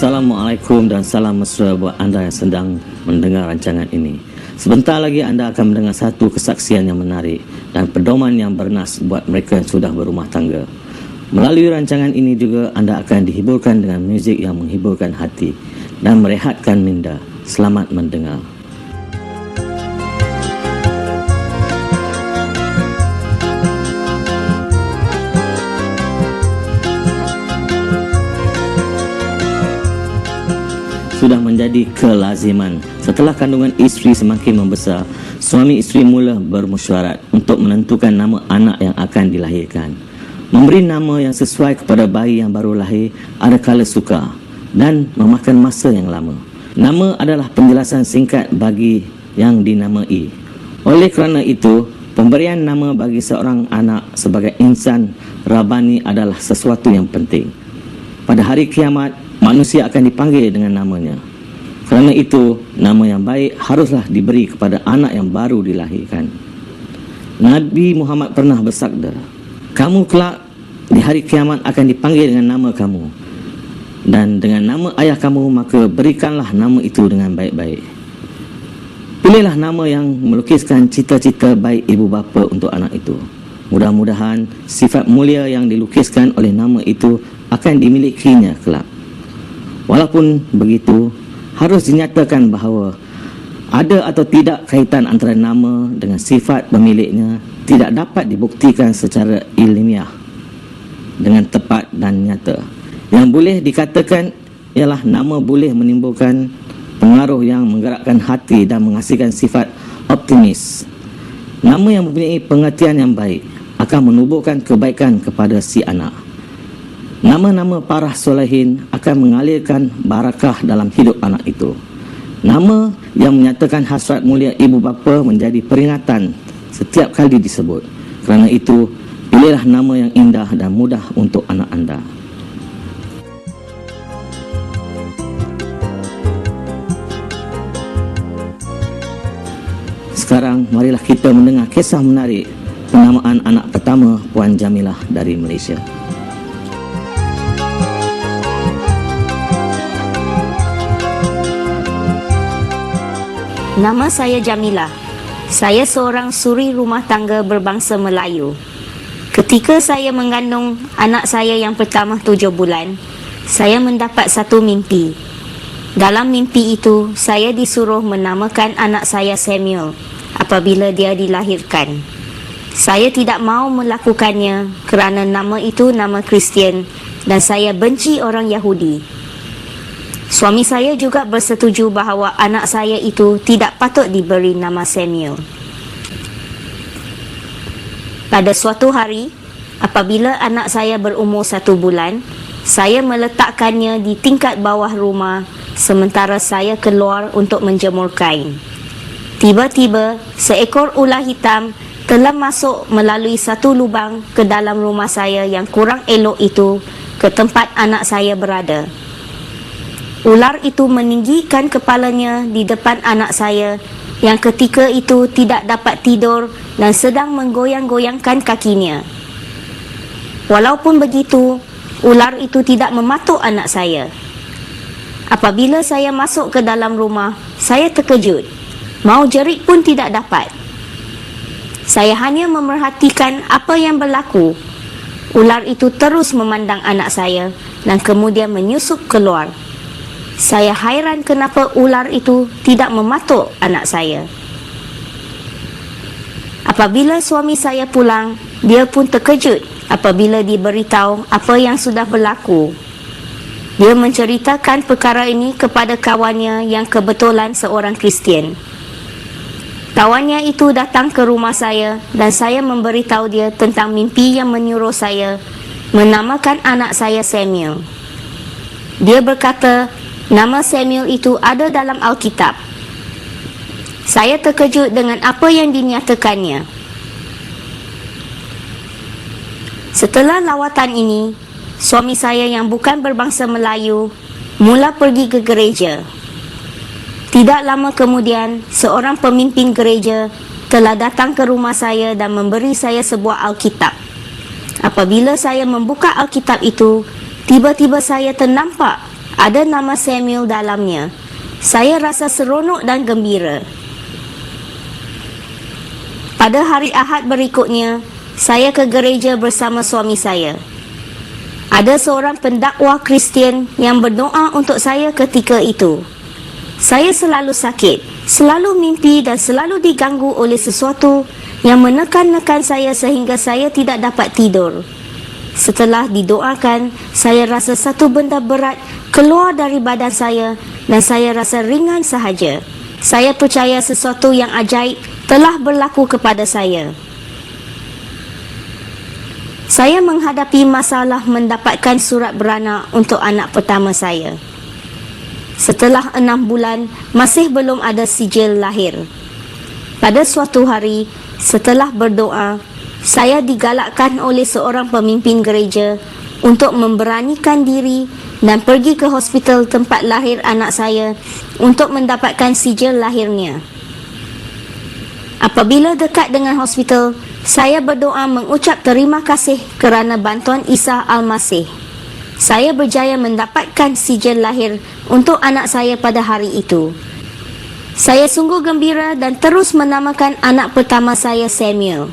Assalamualaikum dan salam mesra buat anda yang sedang mendengar rancangan ini. Sebentar lagi anda akan mendengar satu kesaksian yang menarik dan pedoman yang bernas buat mereka yang sudah berumah tangga. Melalui rancangan ini juga anda akan dihiburkan dengan muzik yang menghiburkan hati dan merehatkan minda. Selamat mendengar. Sudah menjadi kelaziman setelah kandungan isteri semakin membesar, suami isteri mula bermesyuarat untuk menentukan nama anak yang akan dilahirkan. Memberi nama yang sesuai kepada bayi yang baru lahir ada kala sukar dan memakan masa yang lama. Nama adalah penjelasan singkat bagi yang dinamai. Oleh kerana itu, pemberian nama bagi seorang anak sebagai insan rabani adalah sesuatu yang penting. Pada hari kiamat, manusia akan dipanggil dengan namanya. Kerana itu, nama yang baik haruslah diberi kepada anak yang baru dilahirkan. Nabi Muhammad pernah bersabda, "Kamu kelak di hari kiamat akan dipanggil dengan nama kamu. Dan dengan nama ayah kamu, maka berikanlah nama itu dengan baik-baik." Pilihlah nama yang melukiskan cita-cita baik ibu bapa untuk anak itu. Mudah-mudahan sifat mulia yang dilukiskan oleh nama itu akan dimilikinya kelak. Walaupun begitu, harus dinyatakan bahawa ada atau tidak kaitan antara nama dengan sifat pemiliknya tidak dapat dibuktikan secara ilmiah dengan tepat dan nyata. Yang boleh dikatakan ialah nama boleh menimbulkan pengaruh yang menggerakkan hati dan menghasilkan sifat optimis. Nama yang mempunyai pengertian yang baik akan menubuhkan kebaikan kepada si anak. Nama-nama para solehin akan mengalirkan barakah dalam hidup anak itu. Nama yang menyatakan hasrat mulia ibu bapa menjadi peringatan setiap kali disebut. Kerana itu, pilihlah nama yang indah dan mudah untuk anak anda. Sekarang, marilah kita mendengar kisah menarik penamaan anak pertama Puan Jamilah dari Malaysia. Nama saya Jamilah. Saya seorang suri rumah tangga berbangsa Melayu. Ketika saya mengandung anak saya yang pertama 7 bulan, saya mendapat satu mimpi. Dalam mimpi itu, saya disuruh menamakan anak saya Samuel apabila dia dilahirkan. Saya tidak mahu melakukannya kerana nama itu nama Kristian dan saya benci orang Yahudi. Suami saya juga bersetuju bahawa anak saya itu tidak patut diberi nama Samuel. Pada suatu hari, apabila anak saya berumur 1 bulan, saya meletakkannya di tingkat bawah rumah sementara saya keluar untuk menjemur kain. Tiba-tiba, seekor ular hitam telah masuk melalui satu lubang ke dalam rumah saya yang kurang elok itu ke tempat anak saya berada. Ular itu meninggikan kepalanya di depan anak saya yang ketika itu tidak dapat tidur dan sedang menggoyang-goyangkan kakinya. Walaupun begitu, ular itu tidak mematuk anak saya. Apabila saya masuk ke dalam rumah, saya terkejut. Mau jerit pun tidak dapat. Saya hanya memerhatikan apa yang berlaku. Ular itu terus memandang anak saya dan kemudian menyusup keluar. Saya hairan kenapa ular itu tidak mematuk anak saya. Apabila suami saya pulang, dia pun terkejut apabila diberitahu apa yang sudah berlaku. Dia menceritakan perkara ini kepada kawannya yang kebetulan seorang Kristian. Kawannya itu datang ke rumah saya dan saya memberitahu dia tentang mimpi yang menyuruh saya menamakan anak saya Samuel. Dia berkata, nama Samuel itu ada dalam Alkitab. Saya terkejut dengan apa yang dinyatakannya. Setelah lawatan ini, suami saya yang bukan berbangsa Melayu mula pergi ke gereja. Tidak lama kemudian, seorang pemimpin gereja telah datang ke rumah saya dan memberi saya sebuah Alkitab. Apabila saya membuka Alkitab itu, tiba-tiba saya ternampak Ada nama Samuel dalamnya. Saya rasa seronok dan gembira. Pada hari Ahad berikutnya, saya ke gereja bersama suami saya. Ada seorang pendakwa Kristian yang berdoa untuk saya ketika itu. Saya selalu sakit, selalu mimpi dan selalu diganggu oleh sesuatu yang menekan-nekan saya sehingga saya tidak dapat tidur. Setelah didoakan, saya rasa satu benda berat keluar dari badan saya dan saya rasa ringan sahaja. Saya percaya sesuatu yang ajaib telah berlaku kepada saya. Saya menghadapi masalah mendapatkan surat beranak untuk anak pertama saya. Setelah 6 bulan, masih belum ada sijil lahir. Pada suatu hari, setelah berdoa, saya digalakkan oleh seorang pemimpin gereja untuk memberanikan diri dan pergi ke hospital tempat lahir anak saya untuk mendapatkan sijil lahirnya. Apabila dekat dengan hospital, saya berdoa mengucap terima kasih kerana bantuan Isa Al-Masih. Saya berjaya mendapatkan sijil lahir untuk anak saya pada hari itu. Saya sungguh gembira dan terus menamakan anak pertama saya Samuel.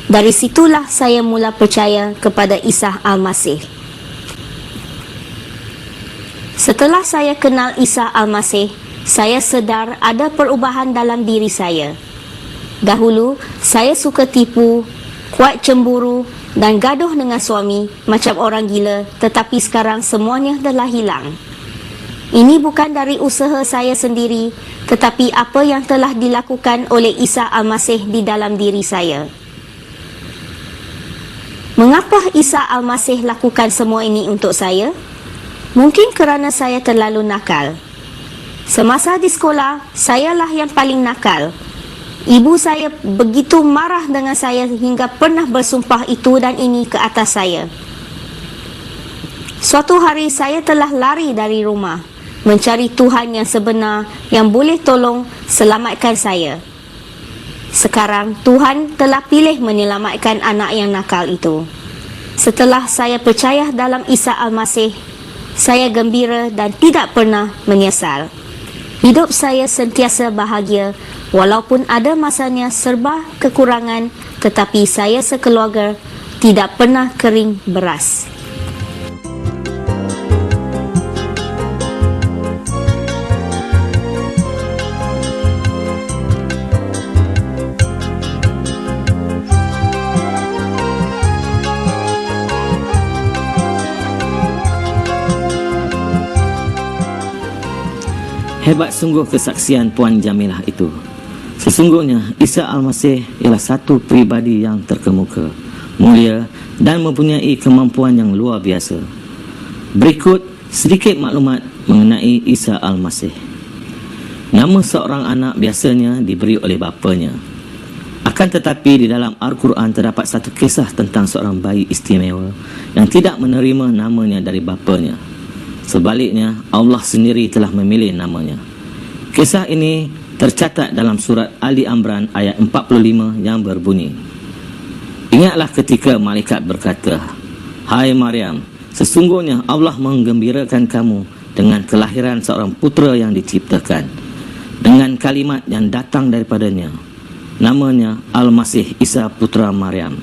Dari situlah saya mula percaya kepada Isa Al-Masih. Setelah saya kenal Isa Al-Masih, saya sedar ada perubahan dalam diri saya. Dahulu, saya suka tipu, kuat cemburu dan gaduh dengan suami macam orang gila, tetapi sekarang semuanya telah hilang. Ini bukan dari usaha saya sendiri, tetapi apa yang telah dilakukan oleh Isa Al-Masih di dalam diri saya. Mengapa Isa Al-Masih lakukan semua ini untuk saya? Mungkin kerana saya terlalu nakal. Semasa di sekolah, sayalah yang paling nakal. Ibu saya begitu marah dengan saya hingga pernah bersumpah itu dan ini ke atas saya. Suatu hari saya telah lari dari rumah, mencari Tuhan yang sebenar yang boleh tolong selamatkan saya. Sekarang Tuhan telah pilih menyelamatkan anak yang nakal itu. Setelah saya percaya dalam Isa Al-Masih, saya gembira dan tidak pernah menyesal. Hidup saya sentiasa bahagia, walaupun ada masanya serba kekurangan, tetapi saya sekeluarga tidak pernah kering beras. Hebat sungguh kesaksian Puan Jamilah itu. Sesungguhnya Isa Al-Masih ialah satu pribadi yang terkemuka, mulia dan mempunyai kemampuan yang luar biasa. Berikut sedikit maklumat mengenai Isa Al-Masih. Nama seorang anak biasanya diberi oleh bapanya. Akan tetapi di dalam Al-Quran terdapat satu kisah tentang seorang bayi istimewa yang tidak menerima namanya dari bapanya. Sebaliknya, Allah sendiri telah memilih namanya. Kisah ini tercatat dalam surat Ali Imran ayat 45 yang berbunyi, "Ingatlah ketika malaikat berkata, 'Hai Maryam, sesungguhnya Allah menggembirakan kamu dengan kelahiran seorang putera yang diciptakan, dengan kalimat yang datang daripadanya. Namanya Al-Masih Isa putra Maryam.'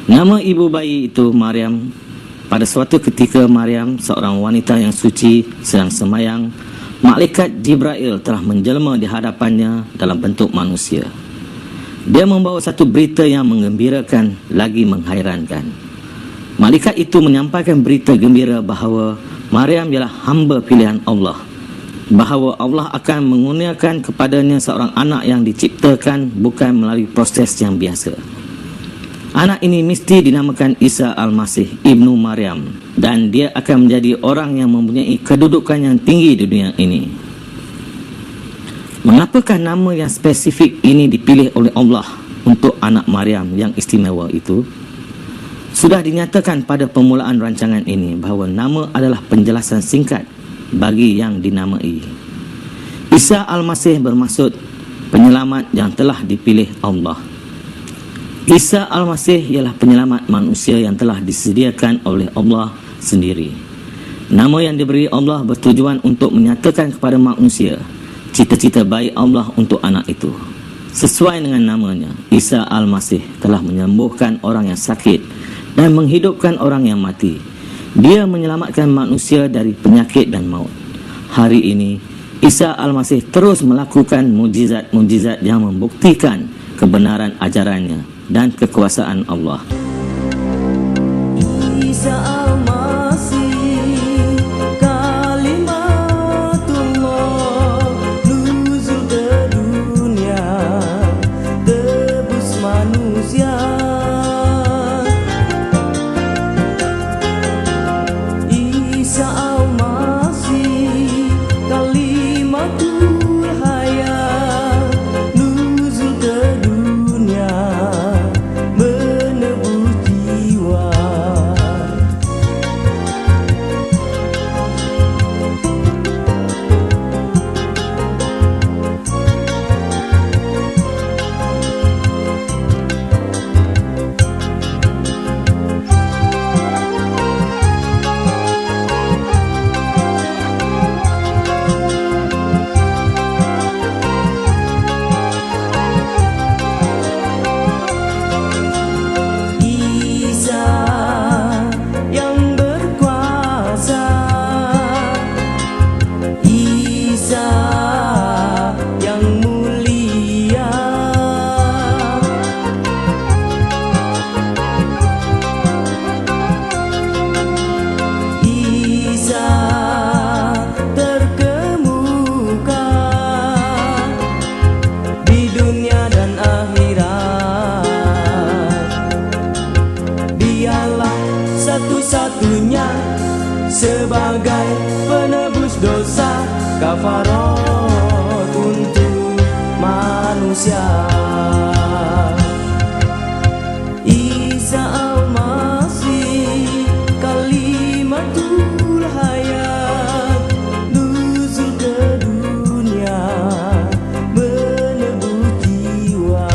Nama ibu bayi itu Maryam. Pada suatu ketika Maryam, seorang wanita yang suci, sedang semayang, malaikat Jibril telah menjelma di hadapannya dalam bentuk manusia. Dia membawa satu berita yang menggembirakan lagi menghairankan. Malaikat itu menyampaikan berita gembira bahawa Maryam ialah hamba pilihan Allah, bahawa Allah akan mengurniakan kepadanya seorang anak yang diciptakan bukan melalui proses yang biasa. Anak ini mesti dinamakan Isa Al-Masih Ibnu Maryam, dan dia akan menjadi orang yang mempunyai kedudukan yang tinggi di dunia ini. Mengapakah nama yang spesifik ini dipilih oleh Allah untuk anak Maryam yang istimewa itu? Sudah dinyatakan pada permulaan rancangan ini bahawa nama adalah penjelasan singkat bagi yang dinamai. Isa Al-Masih bermaksud penyelamat yang telah dipilih Allah. Isa Al-Masih ialah penyelamat manusia yang telah disediakan oleh Allah sendiri. Nama yang diberi Allah bertujuan untuk menyatakan kepada manusia cita-cita baik Allah untuk anak itu. Sesuai dengan namanya, Isa Al-Masih telah menyembuhkan orang yang sakit dan menghidupkan orang yang mati. Dia menyelamatkan manusia dari penyakit dan maut. Hari ini, Isa Al-Masih terus melakukan mujizat-mujizat yang membuktikan kebenaran ajarannya dan kekuasaan Allah. Isa Al-Masih kalimatullah, nuzul ke dunia, tebus manusia. Isa Al-Masih kalimatul hayat, nuzul ke dunia, menebus jiwa. Isa yang berkuasa, Isa yang mulia, Isa terkemuka di dunia dan akhirat. Dialah satu-satunya sebagai penebus dosa, kafarat untuk manusia. Isa Al-Masih kalimatul hayat, nuzul ke dunia, menebus jiwa.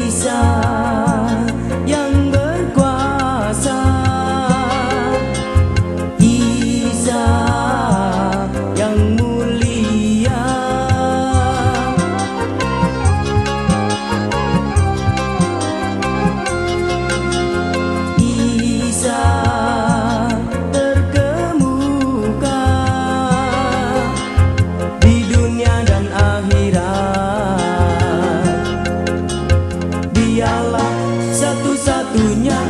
Isa yang berkuasa, Isa yang mulia, Isa terkemuka di dunia dan akhirat. Dialah satu-satunya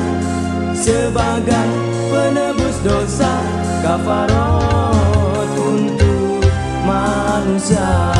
sebagai penebus dosa, kafarat untuk manusia.